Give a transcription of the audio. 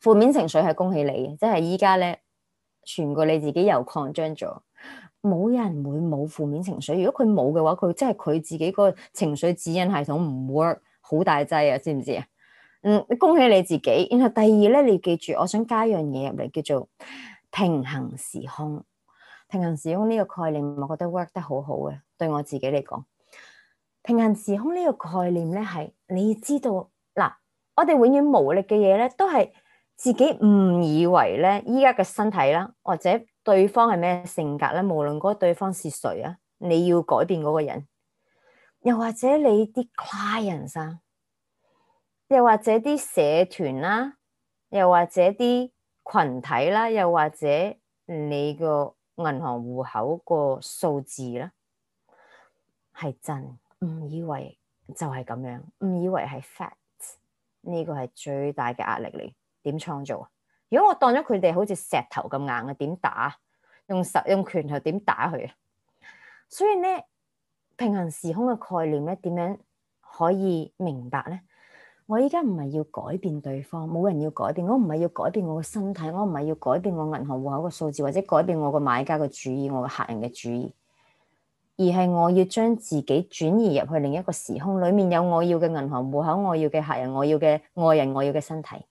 負面情緒係恭喜你，即係依家咧，全個你自己又擴張咗。冇人會冇負面情緒，如果佢冇嘅話，佢即係佢自己個情緒指引系統唔 work，好大劑啊，知唔知啊？恭喜你自己。然後第二咧，你要記住，我想加一樣嘢入嚟，叫做平衡時空。平衡時空呢個概念，我覺得 work 得好好嘅，對我自己嚟講。平衡時空呢個概念咧，係你知道嗱，我哋永遠無力嘅嘢咧，都係自己誤以為咧，依家嘅身體啦，或者對方係咩性格咧，無論嗰個對方是誰啊，你要改變嗰個人，又或者你啲 clients 啊，又或者啲社團啦，又或者啲群體啦，又或者你個銀行戶口個數字啦，係真，誤以為就係咁樣，誤以為係 fact，呢個係最大嘅壓力嚟。點創造啊？如果我當咗佢哋好似石頭咁硬嘅，點打？用拳頭點打佢啊？所以咧，平衡時空嘅概念咧，點樣可以明白咧？我依家唔係要改變對方，冇人要改變。我唔係要改變我嘅身體，我唔係要改變我銀行戶口嘅數字，或者改變我個買家嘅主意，我嘅客人嘅主意，而係我要將自己轉移入去另一個時空，裡面有我要嘅銀行戶口，我要嘅客人，我要嘅愛人，我要嘅身體。